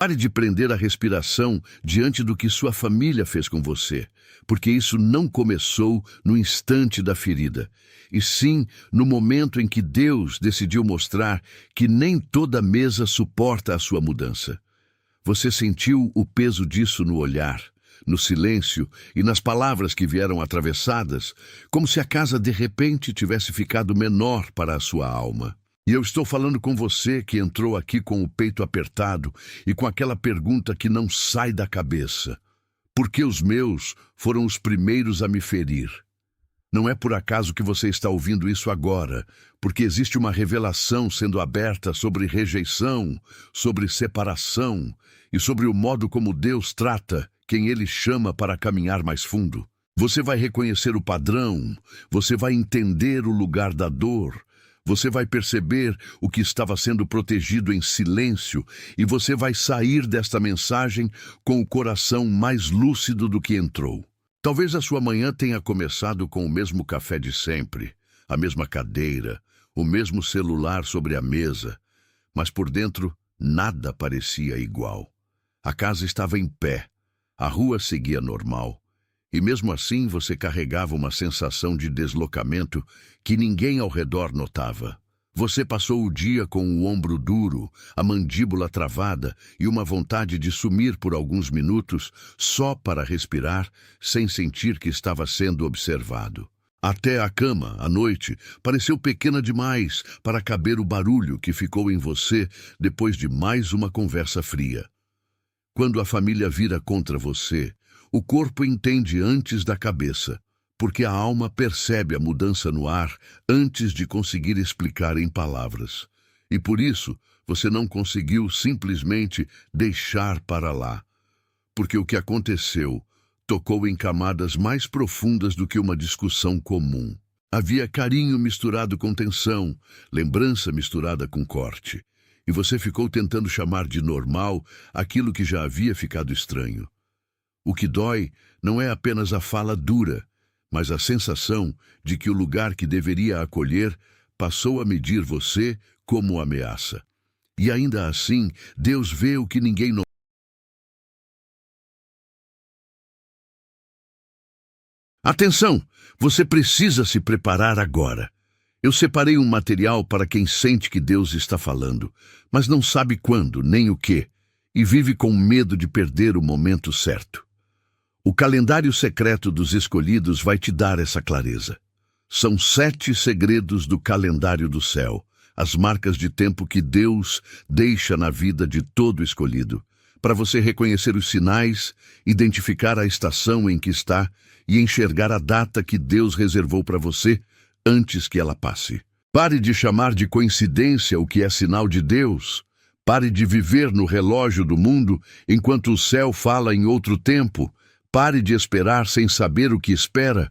Pare de prender a respiração diante do que sua família fez com você, porque isso não começou no instante da ferida, e sim no momento em que Deus decidiu mostrar que nem toda mesa suporta a sua mudança. Você sentiu o peso disso no olhar, no silêncio e nas palavras que vieram atravessadas, como se a casa de repente tivesse ficado menor para a sua alma. E eu estou falando com você que entrou aqui com o peito apertado e com aquela pergunta que não sai da cabeça. Por que os meus foram os primeiros a me ferir? Não é por acaso que você está ouvindo isso agora, porque existe uma revelação sendo aberta sobre rejeição, sobre separação e sobre o modo como Deus trata quem Ele chama para caminhar mais fundo. Você vai reconhecer o padrão, você vai entender o lugar da dor, você vai perceber o que estava sendo protegido em silêncio e você vai sair desta mensagem com o coração mais lúcido do que entrou. Talvez a sua manhã tenha começado com o mesmo café de sempre, a mesma cadeira, o mesmo celular sobre a mesa, mas por dentro nada parecia igual. A casa estava em pé, a rua seguia normal, e mesmo assim você carregava uma sensação de deslocamento que ninguém ao redor notava. Você passou o dia com o ombro duro, a mandíbula travada e uma vontade de sumir por alguns minutos só para respirar, sem sentir que estava sendo observado. Até a cama, à noite, pareceu pequena demais para caber o barulho que ficou em você depois de mais uma conversa fria. Quando a família vira contra você, o corpo entende antes da cabeça, porque a alma percebe a mudança no ar antes de conseguir explicar em palavras. E por isso, você não conseguiu simplesmente deixar para lá, porque o que aconteceu tocou em camadas mais profundas do que uma discussão comum. Havia carinho misturado com tensão, lembrança misturada com corte, e você ficou tentando chamar de normal aquilo que já havia ficado estranho. O que dói não é apenas a fala dura, mas a sensação de que o lugar que deveria acolher passou a medir você como ameaça. E ainda assim, Deus vê o que ninguém nota. Atenção! Você precisa se preparar agora. Eu separei um material para quem sente que Deus está falando, mas não sabe quando nem o que, e vive com medo de perder o momento certo. O calendário secreto dos escolhidos vai te dar essa clareza. São 7 segredos do calendário do céu, as marcas de tempo que Deus deixa na vida de todo escolhido, para você reconhecer os sinais, identificar a estação em que está e enxergar a data que Deus reservou para você antes que ela passe. Pare de chamar de coincidência o que é sinal de Deus. Pare de viver no relógio do mundo enquanto o céu fala em outro tempo. Pare de esperar sem saber o que espera.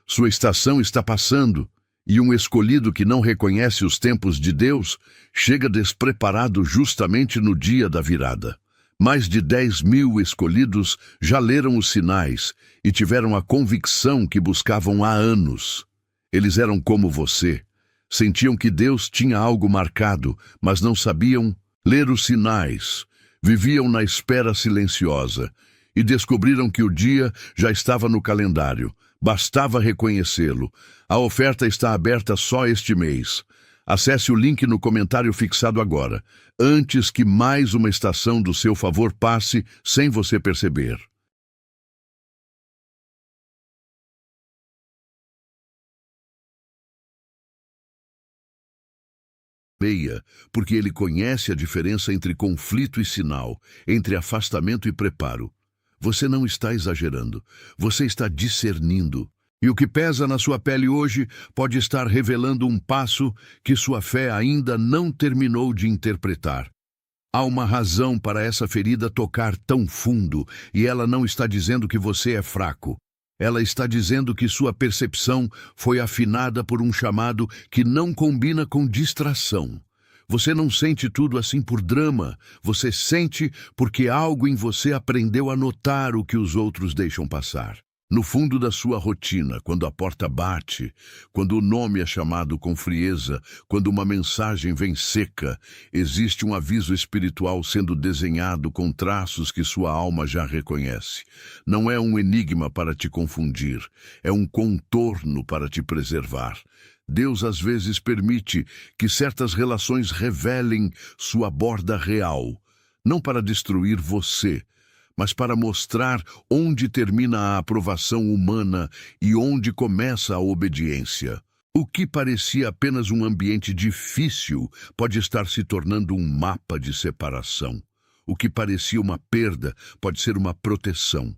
Sua estação está passando, e um escolhido que não reconhece os tempos de Deus chega despreparado justamente no dia da virada. Mais de 10.000 escolhidos já leram os sinais e tiveram a convicção que buscavam há anos. Eles eram como você. Sentiam que Deus tinha algo marcado, mas não sabiam ler os sinais. Viviam na espera silenciosa e descobriram que o dia já estava no calendário. Bastava reconhecê-lo. A oferta está aberta só este mês. Acesse o link no comentário fixado agora, antes que mais uma estação do seu favor passe sem você perceber. Porque ele conhece a diferença entre conflito e sinal, entre afastamento e preparo. Você não está exagerando, você está discernindo. E o que pesa na sua pele hoje pode estar revelando um passo que sua fé ainda não terminou de interpretar. Há uma razão para essa ferida tocar tão fundo, e ela não está dizendo que você é fraco. Ela está dizendo que sua percepção foi afinada por um chamado que não combina com distração. Você não sente tudo assim por drama, você sente porque algo em você aprendeu a notar o que os outros deixam passar. No fundo da sua rotina, quando a porta bate, quando o nome é chamado com frieza, quando uma mensagem vem seca, existe um aviso espiritual sendo desenhado com traços que sua alma já reconhece. Não é um enigma para te confundir, é um contorno para te preservar. Deus às vezes permite que certas relações revelem sua borda real, não para destruir você, mas para mostrar onde termina a aprovação humana e onde começa a obediência. O que parecia apenas um ambiente difícil pode estar se tornando um mapa de separação. O que parecia uma perda pode ser uma proteção.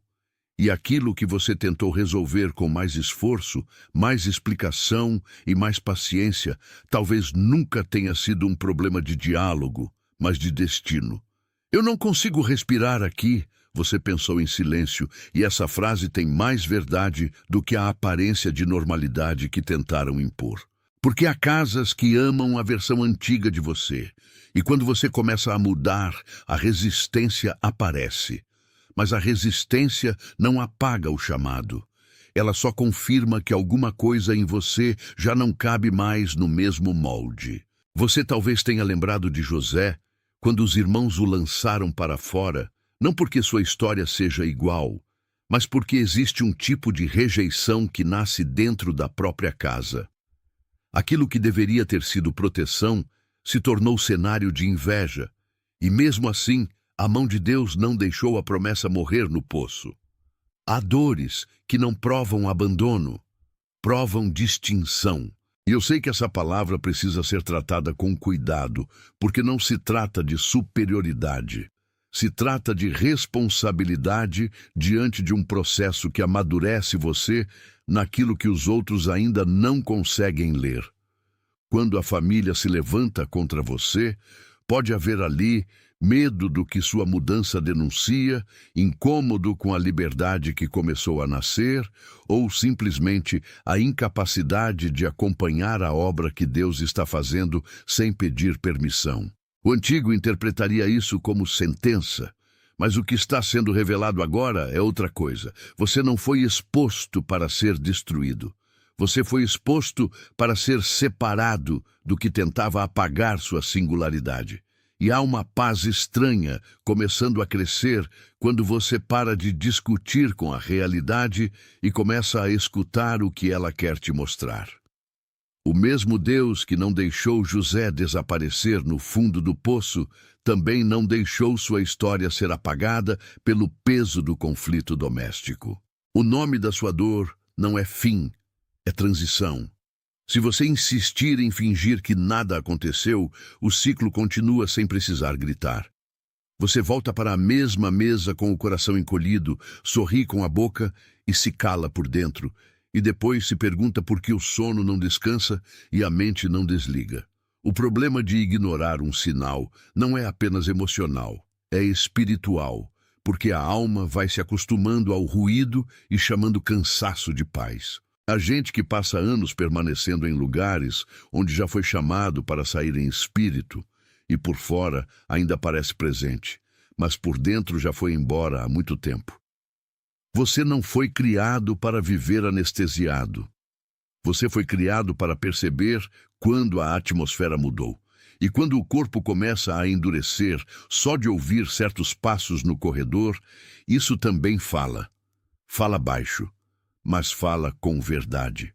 E aquilo que você tentou resolver com mais esforço, mais explicação e mais paciência, talvez nunca tenha sido um problema de diálogo, mas de destino. Eu não consigo respirar aqui. Você pensou em silêncio, e essa frase tem mais verdade do que a aparência de normalidade que tentaram impor. Porque há casas que amam a versão antiga de você, e quando você começa a mudar, a resistência aparece. Mas a resistência não apaga o chamado. Ela só confirma que alguma coisa em você já não cabe mais no mesmo molde. Você talvez tenha lembrado de José, quando os irmãos o lançaram para fora, não porque sua história seja igual, mas porque existe um tipo de rejeição que nasce dentro da própria casa. Aquilo que deveria ter sido proteção se tornou cenário de inveja, e mesmo assim, a mão de Deus não deixou a promessa morrer no poço. Há dores que não provam abandono, provam distinção. E eu sei que essa palavra precisa ser tratada com cuidado, porque não se trata de superioridade. Se trata de responsabilidade diante de um processo que amadurece você naquilo que os outros ainda não conseguem ler. Quando a família se levanta contra você, pode haver ali medo do que sua mudança denuncia, incômodo com a liberdade que começou a nascer, ou simplesmente a incapacidade de acompanhar a obra que Deus está fazendo sem pedir permissão. O antigo interpretaria isso como sentença, mas o que está sendo revelado agora é outra coisa. Você não foi exposto para ser destruído. Você foi exposto para ser separado do que tentava apagar sua singularidade. E há uma paz estranha começando a crescer quando você para de discutir com a realidade e começa a escutar o que ela quer te mostrar. O mesmo Deus que não deixou José desaparecer no fundo do poço, também não deixou sua história ser apagada pelo peso do conflito doméstico. O nome da sua dor não é fim, é transição. Se você insistir em fingir que nada aconteceu, o ciclo continua sem precisar gritar. Você volta para a mesma mesa com o coração encolhido, sorri com a boca e se cala por dentro, e depois se pergunta por que o sono não descansa e a mente não desliga. O problema de ignorar um sinal não é apenas emocional, é espiritual, porque a alma vai se acostumando ao ruído e chamando cansaço de paz. Há gente que passa anos permanecendo em lugares onde já foi chamado para sair em espírito e por fora ainda parece presente, mas por dentro já foi embora há muito tempo. Você não foi criado para viver anestesiado. Você foi criado para perceber quando a atmosfera mudou. E quando o corpo começa a endurecer só de ouvir certos passos no corredor, isso também fala. Fala baixo, mas fala com verdade.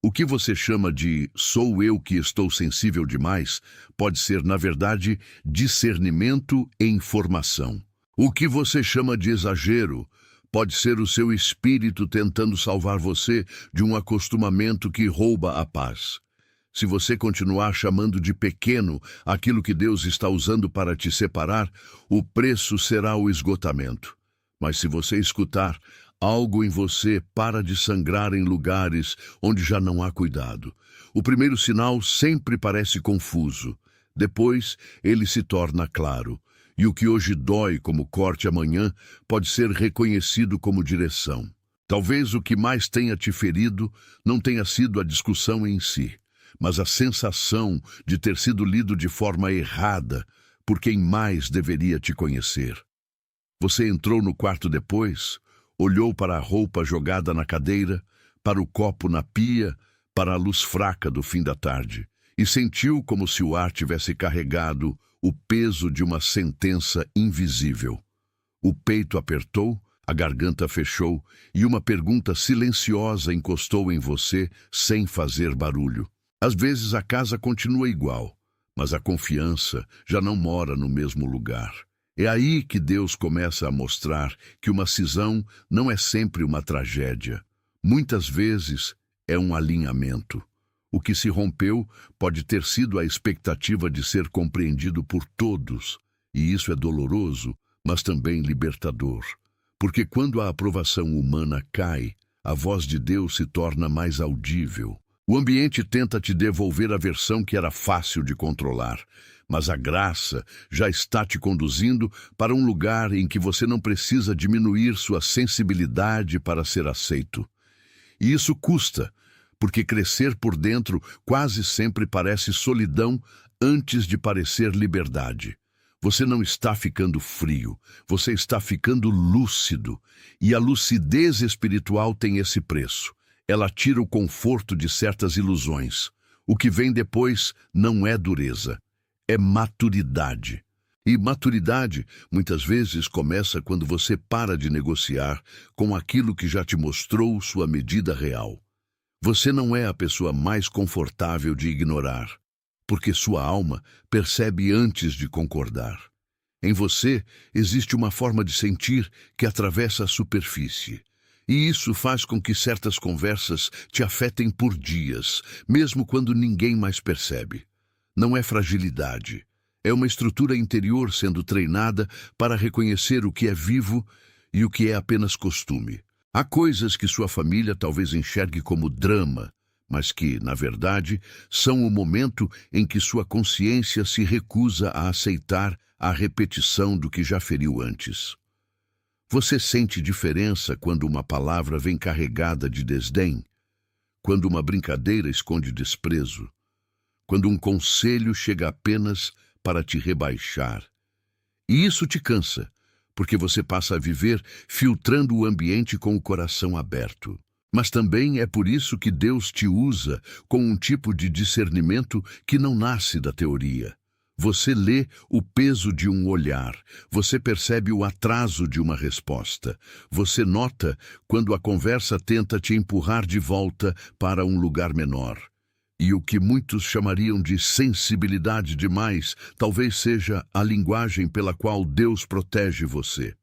O que você chama de "sou eu que estou sensível demais" pode ser, na verdade, discernimento e informação. O que você chama de exagero pode ser o seu espírito tentando salvar você de um acostumamento que rouba a paz. Se você continuar chamando de pequeno aquilo que Deus está usando para te separar, o preço será o esgotamento. Mas se você escutar, algo em você para de sangrar em lugares onde já não há cuidado. O primeiro sinal sempre parece confuso. Depois, ele se torna claro. E o que hoje dói como corte amanhã pode ser reconhecido como direção. Talvez o que mais tenha te ferido não tenha sido a discussão em si, mas a sensação de ter sido lido de forma errada por quem mais deveria te conhecer. Você entrou no quarto depois, Olhou para a roupa jogada na cadeira, para o copo na pia, para a luz fraca do fim da tarde, e sentiu como se o ar tivesse carregado o peso de uma sentença invisível. O peito apertou, a garganta fechou, e uma pergunta silenciosa encostou em você sem fazer barulho. Às vezes a casa continua igual, mas a confiança já não mora no mesmo lugar. É aí que Deus começa a mostrar que uma cisão não é sempre uma tragédia. Muitas vezes é um alinhamento. O que se rompeu pode ter sido a expectativa de ser compreendido por todos, e isso é doloroso, mas também libertador. Porque quando a aprovação humana cai, a voz de Deus se torna mais audível. O ambiente tenta te devolver a versão que era fácil de controlar, mas a graça já está te conduzindo para um lugar em que você não precisa diminuir sua sensibilidade para ser aceito. E isso custa, porque crescer por dentro quase sempre parece solidão antes de parecer liberdade. Você não está ficando frio, você está ficando lúcido. E a lucidez espiritual tem esse preço. Ela tira o conforto de certas ilusões. O que vem depois não é dureza, é maturidade. E maturidade, muitas vezes, começa quando você para de negociar com aquilo que já te mostrou sua medida real. Você não é a pessoa mais confortável de ignorar, porque sua alma percebe antes de concordar. Em você existe uma forma de sentir que atravessa a superfície. E isso faz com que certas conversas te afetem por dias, mesmo quando ninguém mais percebe. Não é fragilidade, é uma estrutura interior sendo treinada para reconhecer o que é vivo e o que é apenas costume. Há coisas que sua família talvez enxergue como drama, mas que, na verdade, são o momento em que sua consciência se recusa a aceitar a repetição do que já feriu antes. Você sente diferença quando uma palavra vem carregada de desdém, quando uma brincadeira esconde desprezo, quando um conselho chega apenas para te rebaixar. E isso te cansa, porque você passa a viver filtrando o ambiente com o coração aberto. Mas também é por isso que Deus te usa com um tipo de discernimento que não nasce da teoria. Você lê o peso de um olhar, você percebe o atraso de uma resposta, você nota quando a conversa tenta te empurrar de volta para um lugar menor. E o que muitos chamariam de sensibilidade demais, talvez seja a linguagem pela qual Deus protege você.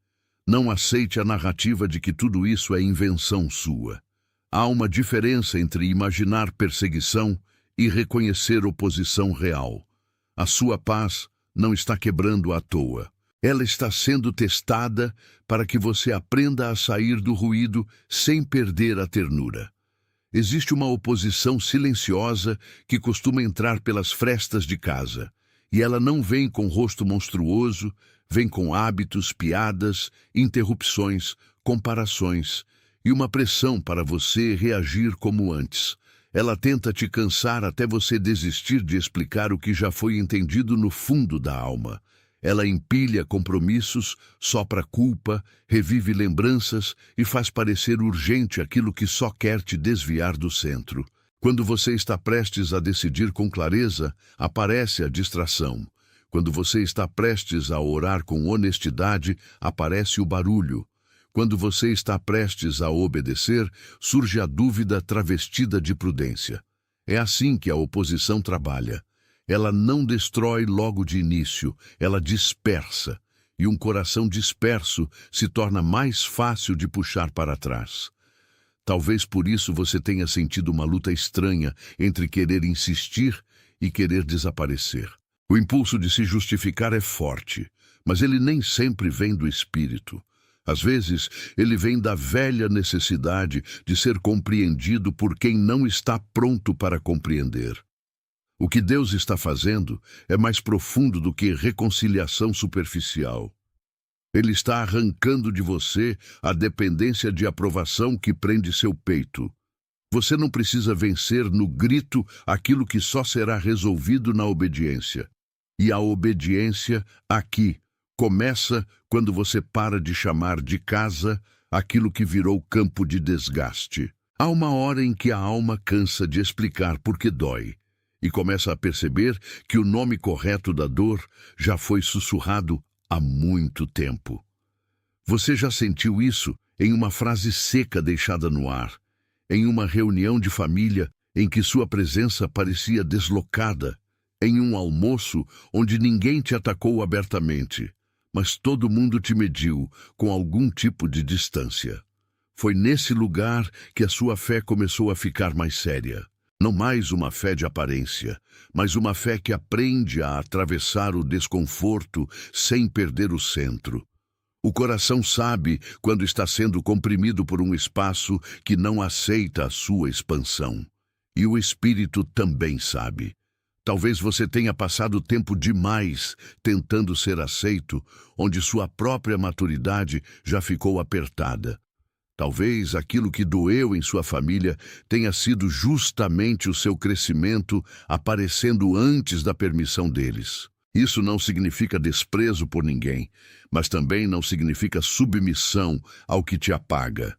Não aceite a narrativa de que tudo isso é invenção sua. Há uma diferença entre imaginar perseguição e reconhecer oposição real. A sua paz não está quebrando à toa. Ela está sendo testada para que você aprenda a sair do ruído sem perder a ternura. Existe uma oposição silenciosa que costuma entrar pelas frestas de casa, e ela não vem com rosto monstruoso, vem com hábitos, piadas, interrupções, comparações e uma pressão para você reagir como antes. Ela tenta te cansar até você desistir de explicar o que já foi entendido no fundo da alma. Ela empilha compromissos, sopra culpa, revive lembranças e faz parecer urgente aquilo que só quer te desviar do centro. Quando você está prestes a decidir com clareza, aparece a distração. Quando você está prestes a orar com honestidade, aparece o barulho. Quando você está prestes a obedecer, surge a dúvida travestida de prudência. É assim que a oposição trabalha. Ela não destrói logo de início, ela dispersa. E um coração disperso se torna mais fácil de puxar para trás. Talvez por isso você tenha sentido uma luta estranha entre querer insistir e querer desaparecer. O impulso de se justificar é forte, mas ele nem sempre vem do espírito. Às vezes, ele vem da velha necessidade de ser compreendido por quem não está pronto para compreender. O que Deus está fazendo é mais profundo do que reconciliação superficial. Ele está arrancando de você a dependência de aprovação que prende seu peito. Você não precisa vencer no grito aquilo que só será resolvido na obediência. E a obediência, aqui, começa quando você para de chamar de casa aquilo que virou campo de desgaste. Há uma hora em que a alma cansa de explicar por que dói e começa a perceber que o nome correto da dor já foi sussurrado há muito tempo. Você já sentiu isso em uma frase seca deixada no ar, em uma reunião de família em que sua presença parecia deslocada, em um almoço onde ninguém te atacou abertamente, mas todo mundo te mediu com algum tipo de distância. Foi nesse lugar que a sua fé começou a ficar mais séria. Não mais uma fé de aparência, mas uma fé que aprende a atravessar o desconforto sem perder o centro. O coração sabe quando está sendo comprimido por um espaço que não aceita a sua expansão. E o espírito também sabe. Talvez você tenha passado tempo demais tentando ser aceito, onde sua própria maturidade já ficou apertada. Talvez aquilo que doeu em sua família tenha sido justamente o seu crescimento aparecendo antes da permissão deles. Isso não significa desprezo por ninguém, mas também não significa submissão ao que te apaga.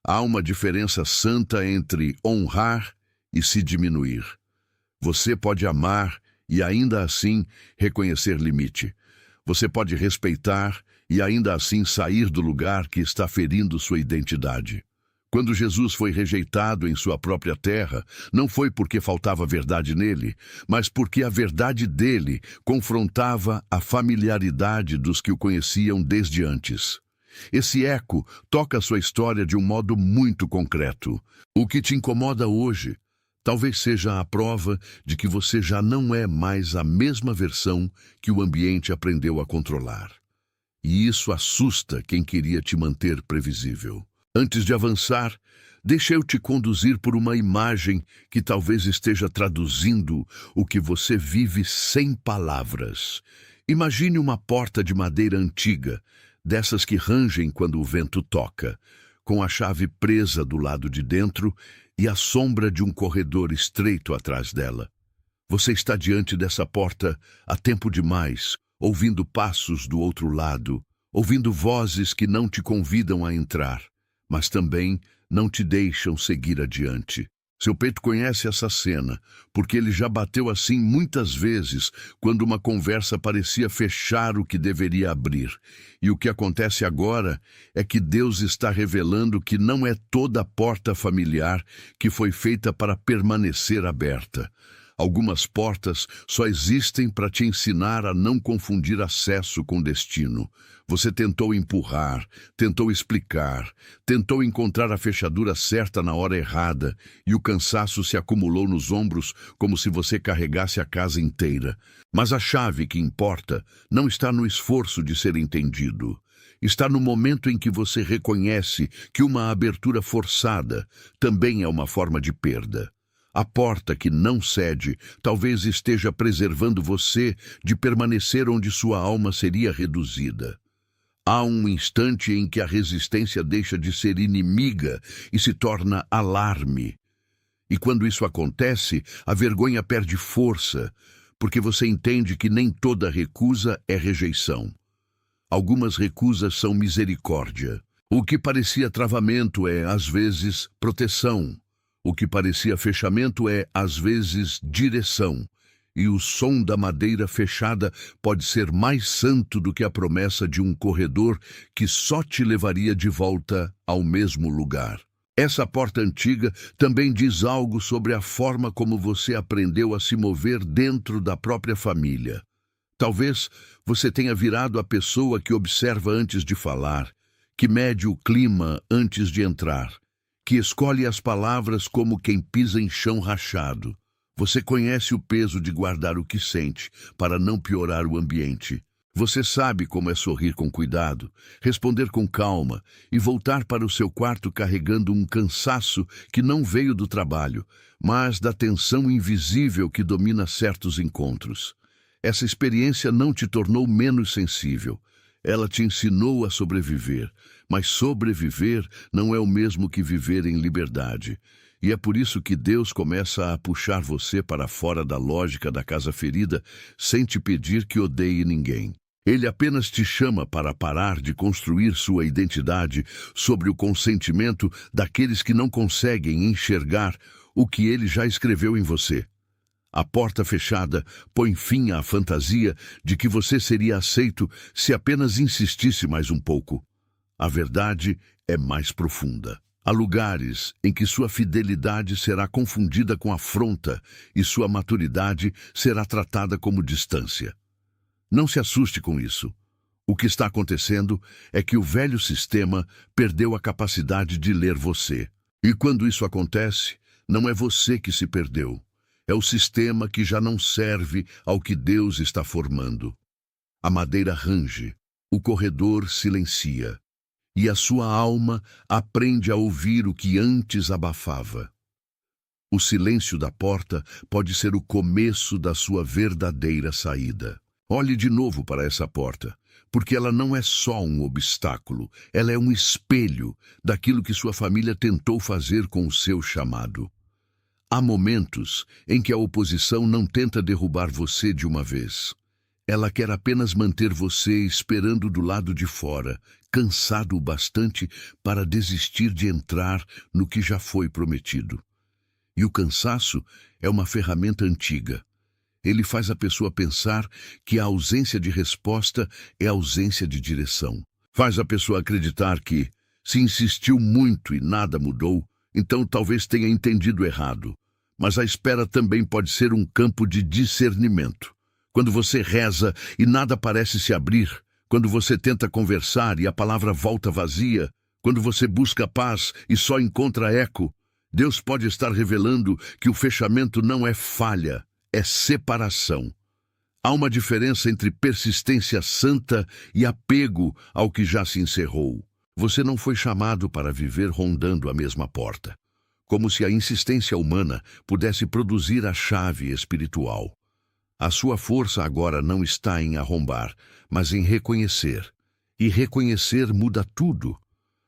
Há uma diferença santa entre honrar e se diminuir. Você pode amar e ainda assim reconhecer limite. Você pode respeitar e ainda assim sair do lugar que está ferindo sua identidade. Quando Jesus foi rejeitado em sua própria terra, não foi porque faltava verdade nele, mas porque a verdade dele confrontava a familiaridade dos que o conheciam desde antes. Esse eco toca sua história de um modo muito concreto. O que te incomoda hoje talvez seja a prova de que você já não é mais a mesma versão que o ambiente aprendeu a controlar. E isso assusta quem queria te manter previsível. Antes de avançar, deixa eu te conduzir por uma imagem que talvez esteja traduzindo o que você vive sem palavras. Imagine uma porta de madeira antiga, dessas que rangem quando o vento toca, com a chave presa do lado de dentro e a sombra de um corredor estreito atrás dela. Você está diante dessa porta há tempo demais, ouvindo passos do outro lado, ouvindo vozes que não te convidam a entrar, mas também não te deixam seguir adiante. Seu peito conhece essa cena, porque ele já bateu assim muitas vezes quando uma conversa parecia fechar o que deveria abrir. E o que acontece agora é que Deus está revelando que não é toda a porta familiar que foi feita para permanecer aberta. Algumas portas só existem para te ensinar a não confundir acesso com destino. Você tentou empurrar, tentou explicar, tentou encontrar a fechadura certa na hora errada, e o cansaço se acumulou nos ombros como se você carregasse a casa inteira. Mas a chave que importa não está no esforço de ser entendido. Está no momento em que você reconhece que uma abertura forçada também é uma forma de perda. A porta que não cede talvez esteja preservando você de permanecer onde sua alma seria reduzida. Há um instante em que a resistência deixa de ser inimiga e se torna alarme. E quando isso acontece, a vergonha perde força, porque você entende que nem toda recusa é rejeição. Algumas recusas são misericórdia. O que parecia travamento é, às vezes, proteção. O que parecia fechamento é, às vezes, direção, e o som da madeira fechada pode ser mais santo do que a promessa de um corredor que só te levaria de volta ao mesmo lugar. Essa porta antiga também diz algo sobre a forma como você aprendeu a se mover dentro da própria família. Talvez você tenha virado a pessoa que observa antes de falar, que mede o clima antes de entrar, que escolhe as palavras como quem pisa em chão rachado. Você conhece o peso de guardar o que sente, para não piorar o ambiente. Você sabe como é sorrir com cuidado, responder com calma e voltar para o seu quarto carregando um cansaço que não veio do trabalho, mas da tensão invisível que domina certos encontros. Essa experiência não te tornou menos sensível. Ela te ensinou a sobreviver, mas sobreviver não é o mesmo que viver em liberdade. E é por isso que Deus começa a puxar você para fora da lógica da casa ferida, sem te pedir que odeie ninguém. Ele apenas te chama para parar de construir sua identidade sobre o consentimento daqueles que não conseguem enxergar o que ele já escreveu em você. A porta fechada põe fim à fantasia de que você seria aceito se apenas insistisse mais um pouco. A verdade é mais profunda. Há lugares em que sua fidelidade será confundida com afronta e sua maturidade será tratada como distância. Não se assuste com isso. O que está acontecendo é que o velho sistema perdeu a capacidade de ler você. E quando isso acontece, não é você que se perdeu. É o sistema que já não serve ao que Deus está formando. A madeira range, o corredor silencia, e a sua alma aprende a ouvir o que antes abafava. O silêncio da porta pode ser o começo da sua verdadeira saída. Olhe de novo para essa porta, porque ela não é só um obstáculo, ela é um espelho daquilo que sua família tentou fazer com o seu chamado. Há momentos em que a oposição não tenta derrubar você de uma vez. Ela quer apenas manter você esperando do lado de fora, cansado o bastante para desistir de entrar no que já foi prometido. E o cansaço é uma ferramenta antiga. Ele faz a pessoa pensar que a ausência de resposta é ausência de direção. Faz a pessoa acreditar que, se insistiu muito e nada mudou, então talvez tenha entendido errado. Mas a espera também pode ser um campo de discernimento. Quando você reza e nada parece se abrir, quando você tenta conversar e a palavra volta vazia, quando você busca paz e só encontra eco, Deus pode estar revelando que o fechamento não é falha, é separação. Há uma diferença entre persistência santa e apego ao que já se encerrou. Você não foi chamado para viver rondando a mesma porta, como se a insistência humana pudesse produzir a chave espiritual. A sua força agora não está em arrombar, mas em reconhecer. E reconhecer muda tudo.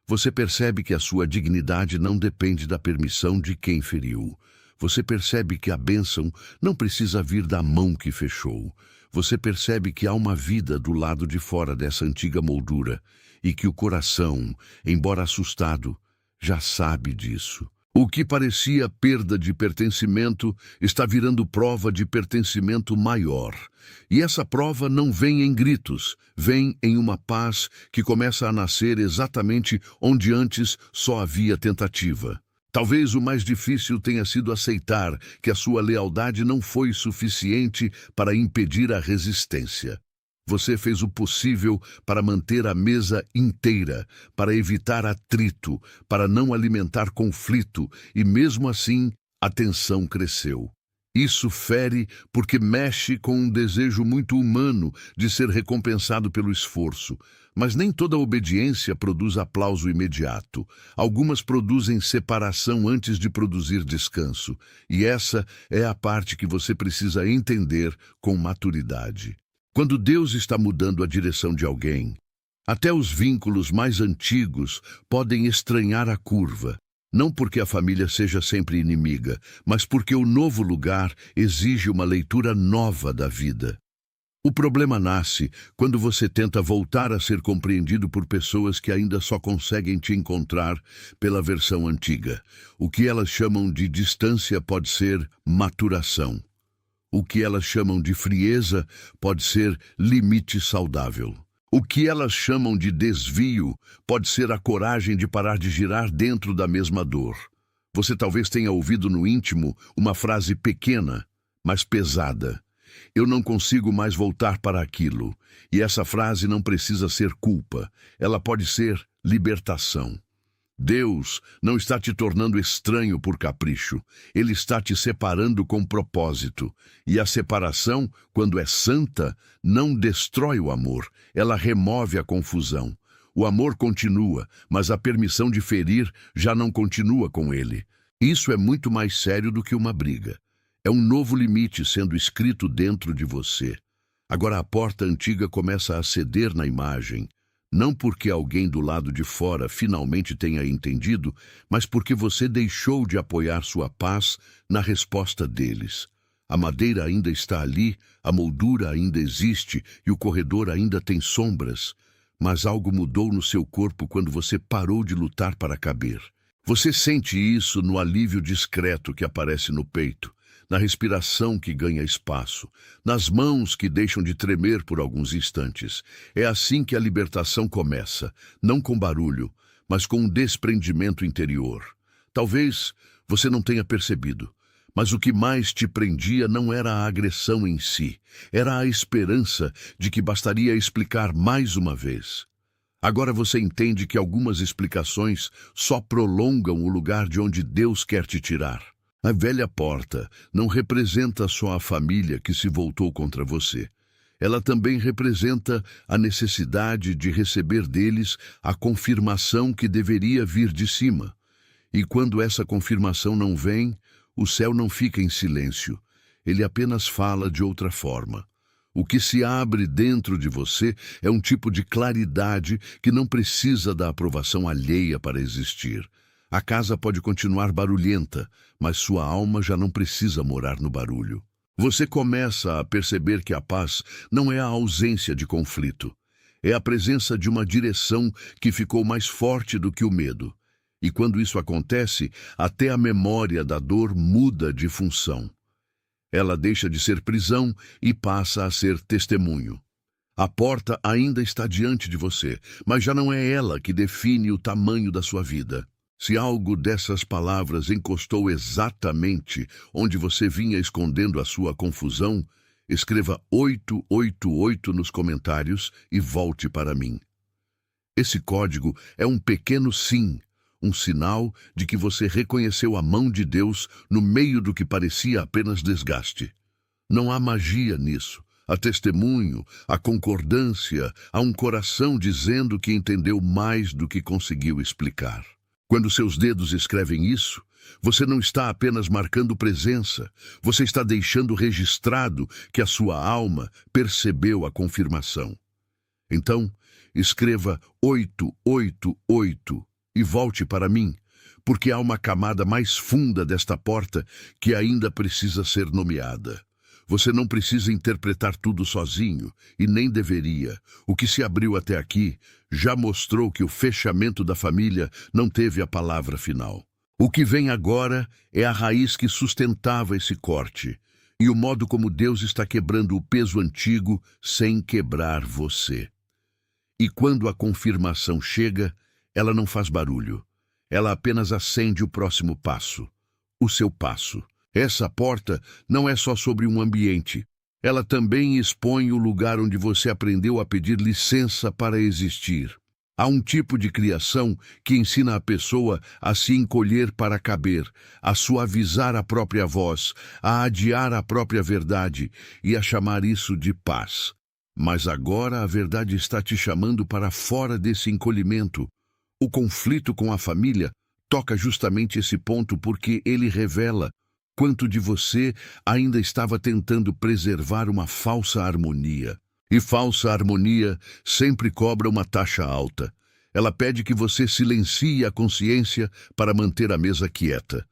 Você percebe que a sua dignidade não depende da permissão de quem feriu. Você percebe que a bênção não precisa vir da mão que fechou. Você percebe que há uma vida do lado de fora dessa antiga moldura e que o coração, embora assustado, já sabe disso. O que parecia perda de pertencimento está virando prova de pertencimento maior. E essa prova não vem em gritos, vem em uma paz que começa a nascer exatamente onde antes só havia tentativa. Talvez o mais difícil tenha sido aceitar que a sua lealdade não foi suficiente para impedir a resistência. Você fez o possível para manter a mesa inteira, para evitar atrito, para não alimentar conflito, e mesmo assim a tensão cresceu. Isso fere porque mexe com um desejo muito humano de ser recompensado pelo esforço. Mas nem toda obediência produz aplauso imediato. Algumas produzem separação antes de produzir descanso. E essa é a parte que você precisa entender com maturidade. Quando Deus está mudando a direção de alguém, até os vínculos mais antigos podem estranhar a curva. Não porque a família seja sempre inimiga, mas porque o novo lugar exige uma leitura nova da vida. O problema nasce quando você tenta voltar a ser compreendido por pessoas que ainda só conseguem te encontrar pela versão antiga. O que elas chamam de distância pode ser maturação. O que elas chamam de frieza pode ser limite saudável. O que elas chamam de desvio pode ser a coragem de parar de girar dentro da mesma dor. Você talvez tenha ouvido no íntimo uma frase pequena, mas pesada. Eu não consigo mais voltar para aquilo. E essa frase não precisa ser culpa. Ela pode ser libertação. Deus não está te tornando estranho por capricho. Ele está te separando com propósito. E a separação, quando é santa, não destrói o amor. Ela remove a confusão. O amor continua, mas a permissão de ferir já não continua com ele. Isso é muito mais sério do que uma briga. É um novo limite sendo escrito dentro de você. Agora a porta antiga começa a ceder na imagem. Não porque alguém do lado de fora finalmente tenha entendido, mas porque você deixou de apoiar sua paz na resposta deles. A madeira ainda está ali, a moldura ainda existe e o corredor ainda tem sombras, mas algo mudou no seu corpo quando você parou de lutar para caber. Você sente isso no alívio discreto que aparece no peito, na respiração que ganha espaço, nas mãos que deixam de tremer por alguns instantes. É assim que a libertação começa, não com barulho, mas com um desprendimento interior. Talvez você não tenha percebido, mas o que mais te prendia não era a agressão em si, era a esperança de que bastaria explicar mais uma vez. Agora você entende que algumas explicações só prolongam o lugar de onde Deus quer te tirar. A velha porta não representa só a família que se voltou contra você. Ela também representa a necessidade de receber deles a confirmação que deveria vir de cima. E quando essa confirmação não vem, o céu não fica em silêncio. Ele apenas fala de outra forma. O que se abre dentro de você é um tipo de claridade que não precisa da aprovação alheia para existir. A casa pode continuar barulhenta, mas sua alma já não precisa morar no barulho. Você começa a perceber que a paz não é a ausência de conflito. É a presença de uma direção que ficou mais forte do que o medo. E quando isso acontece, até a memória da dor muda de função. Ela deixa de ser prisão e passa a ser testemunho. A porta ainda está diante de você, mas já não é ela que define o tamanho da sua vida. Se algo dessas palavras encostou exatamente onde você vinha escondendo a sua confusão, escreva 888 nos comentários e volte para mim. Esse código é um pequeno sim, um sinal de que você reconheceu a mão de Deus no meio do que parecia apenas desgaste. Não há magia nisso. Há testemunho, há concordância, há um coração dizendo que entendeu mais do que conseguiu explicar. Quando seus dedos escrevem isso, você não está apenas marcando presença, você está deixando registrado que a sua alma percebeu a confirmação. Então, escreva 888 e volte para mim, porque há uma camada mais funda desta porta que ainda precisa ser nomeada. Você não precisa interpretar tudo sozinho, e nem deveria. O que se abriu até aqui já mostrou que o fechamento da família não teve a palavra final. O que vem agora é a raiz que sustentava esse corte, e o modo como Deus está quebrando o peso antigo sem quebrar você. E quando a confirmação chega, ela não faz barulho. Ela apenas acende o próximo passo, o seu passo. Essa porta não é só sobre um ambiente. Ela também expõe o lugar onde você aprendeu a pedir licença para existir. Há um tipo de criação que ensina a pessoa a se encolher para caber, a suavizar a própria voz, a adiar a própria verdade e a chamar isso de paz. Mas agora a verdade está te chamando para fora desse encolhimento. O conflito com a família toca justamente esse ponto porque ele revela quanto de você ainda estava tentando preservar uma falsa harmonia. E falsa harmonia sempre cobra uma taxa alta. Ela pede que você silencie a consciência para manter a mesa quieta.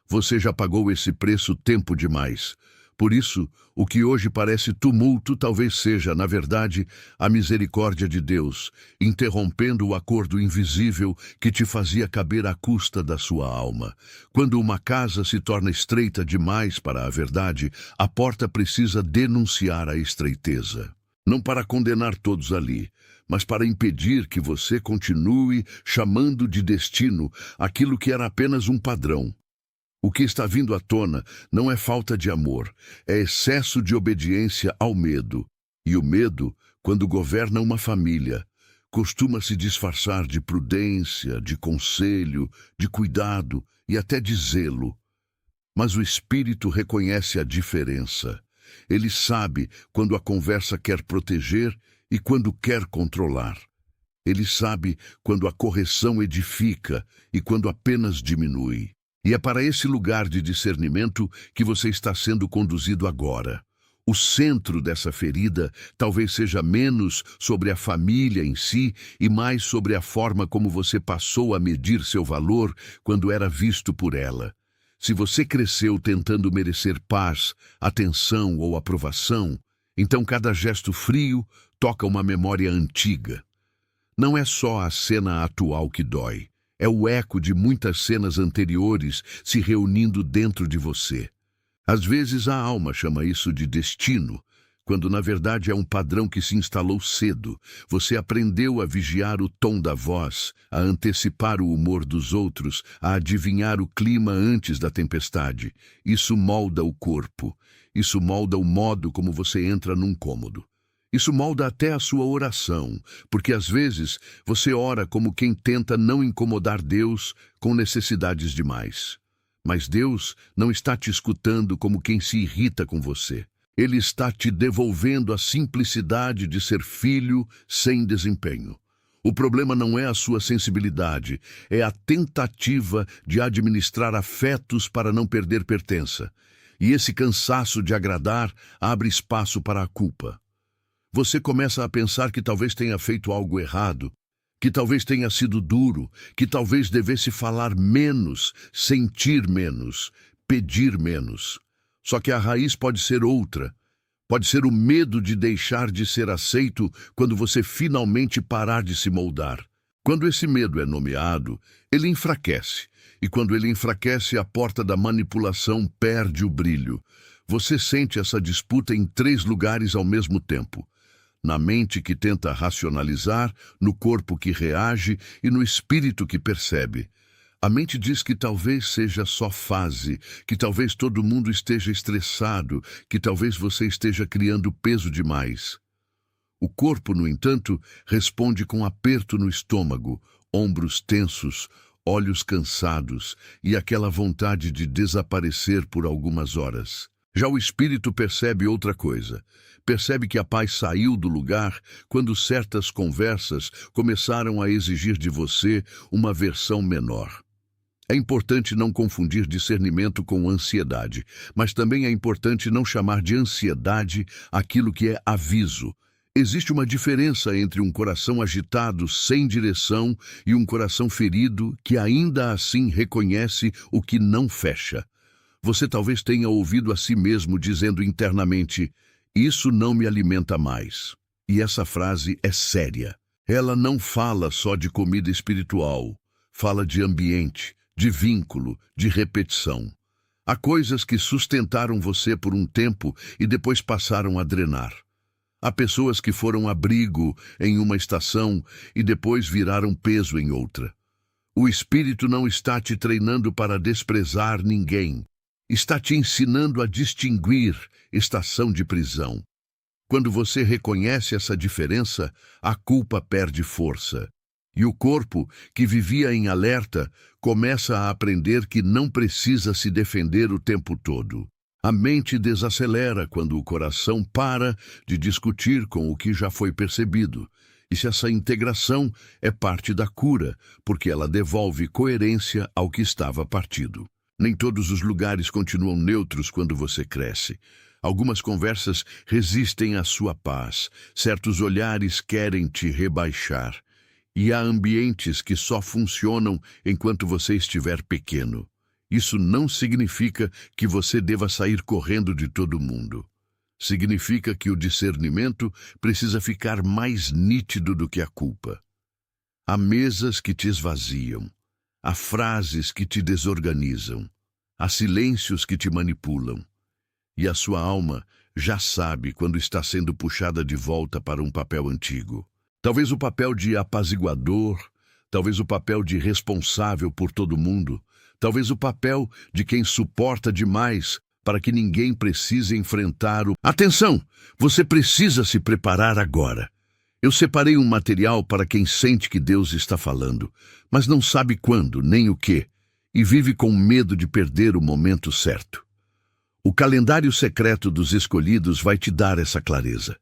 Você já pagou esse preço tempo demais. Por isso, o que hoje parece tumulto talvez seja, na verdade, a misericórdia de Deus, interrompendo o acordo invisível que te fazia caber à custa da sua alma. Quando uma casa se torna estreita demais para a verdade, a porta precisa denunciar a estreiteza. Não para condenar todos ali, mas para impedir que você continue chamando de destino aquilo que era apenas um padrão. O que está vindo à tona não é falta de amor, é excesso de obediência ao medo. E o medo, quando governa uma família, costuma se disfarçar de prudência, de conselho, de cuidado e até de zelo. Mas o espírito reconhece a diferença. Ele sabe quando a conversa quer proteger e quando quer controlar. Ele sabe quando a correção edifica e quando apenas diminui. E é para esse lugar de discernimento que você está sendo conduzido agora. O centro dessa ferida talvez seja menos sobre a família em si e mais sobre a forma como você passou a medir seu valor quando era visto por ela. Se você cresceu tentando merecer paz, atenção ou aprovação, então cada gesto frio toca uma memória antiga. Não é só a cena atual que dói, é o eco de muitas cenas anteriores se reunindo dentro de você. Às vezes a alma chama isso de destino, quando na verdade é um padrão que se instalou cedo. Você aprendeu a vigiar o tom da voz, a antecipar o humor dos outros, a adivinhar o clima antes da tempestade. Isso molda o corpo, isso molda o modo como você entra num cômodo. Isso molda até a sua oração, porque às vezes você ora como quem tenta não incomodar Deus com necessidades demais. Mas Deus não está te escutando como quem se irrita com você. Ele está te devolvendo a simplicidade de ser filho sem desempenho. O problema não é a sua sensibilidade, é a tentativa de administrar afetos para não perder pertença. E esse cansaço de agradar abre espaço para a culpa. Você começa a pensar que talvez tenha feito algo errado, que talvez tenha sido duro, que talvez devesse falar menos, sentir menos, pedir menos. Só que a raiz pode ser outra. Pode ser o medo de deixar de ser aceito quando você finalmente parar de se moldar. Quando esse medo é nomeado, ele enfraquece. E quando ele enfraquece, a porta da manipulação perde o brilho. Você sente essa disputa em 3 lugares ao mesmo tempo. Na mente que tenta racionalizar, no corpo que reage e no espírito que percebe. A mente diz que talvez seja só fase, que talvez todo mundo esteja estressado, que talvez você esteja criando peso demais. O corpo, no entanto, responde com aperto no estômago, ombros tensos, olhos cansados e aquela vontade de desaparecer por algumas horas. Já o espírito percebe outra coisa. Percebe que a paz saiu do lugar quando certas conversas começaram a exigir de você uma versão menor. É importante não confundir discernimento com ansiedade, mas também é importante não chamar de ansiedade aquilo que é aviso. Existe uma diferença entre um coração agitado sem direção e um coração ferido que ainda assim reconhece o que não fecha. Você talvez tenha ouvido a si mesmo dizendo internamente: "Isso não me alimenta mais." E essa frase é séria. Ela não fala só de comida espiritual, fala de ambiente, de vínculo, de repetição. Há coisas que sustentaram você por um tempo e depois passaram a drenar. Há pessoas que foram abrigo em uma estação e depois viraram peso em outra. O Espírito não está te treinando para desprezar ninguém. Está te ensinando a distinguir estação de prisão. Quando você reconhece essa diferença, a culpa perde força. E o corpo, que vivia em alerta, começa a aprender que não precisa se defender o tempo todo. A mente desacelera quando o coração para de discutir com o que já foi percebido. E se essa integração é parte da cura, porque ela devolve coerência ao que estava partido. Nem todos os lugares continuam neutros quando você cresce. Algumas conversas resistem à sua paz, certos olhares querem te rebaixar. E há ambientes que só funcionam enquanto você estiver pequeno. Isso não significa que você deva sair correndo de todo mundo. Significa que o discernimento precisa ficar mais nítido do que a culpa. Há mesas que te esvaziam, há frases que te desorganizam, há silêncios que te manipulam. E a sua alma já sabe quando está sendo puxada de volta para um papel antigo. Talvez o papel de apaziguador, talvez o papel de responsável por todo mundo, talvez o papel de quem suporta demais para que ninguém precise enfrentar o... Atenção! Você precisa se preparar agora. Eu separei um material para quem sente que Deus está falando, mas não sabe quando, nem o que, e vive com medo de perder o momento certo. O calendário secreto dos escolhidos vai te dar essa clareza.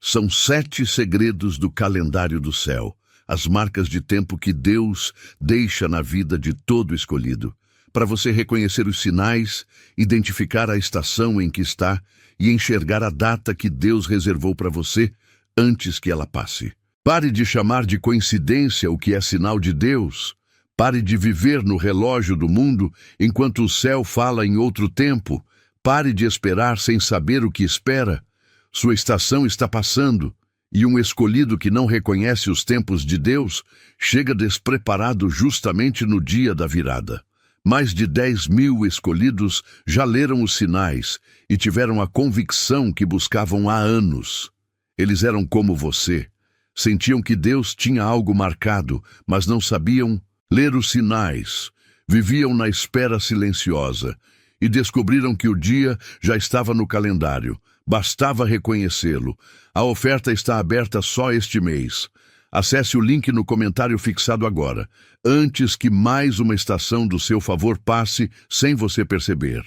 São 7 segredos do calendário do céu, as marcas de tempo que Deus deixa na vida de todo escolhido, para você reconhecer os sinais, identificar a estação em que está e enxergar a data que Deus reservou para você antes que ela passe. Pare de chamar de coincidência o que é sinal de Deus. Pare de viver no relógio do mundo enquanto o céu fala em outro tempo. Pare de esperar sem saber o que espera. Sua estação está passando, e um escolhido que não reconhece os tempos de Deus chega despreparado justamente no dia da virada. Mais de 10.000 escolhidos já leram os sinais e tiveram a convicção que buscavam há anos. Eles eram como você. Sentiam que Deus tinha algo marcado, mas não sabiam ler os sinais. Viviam na espera silenciosa e descobriram que o dia já estava no calendário. Bastava reconhecê-lo. A oferta está aberta só este mês. Acesse o link no comentário fixado agora, antes que mais uma estação do seu favor passe sem você perceber.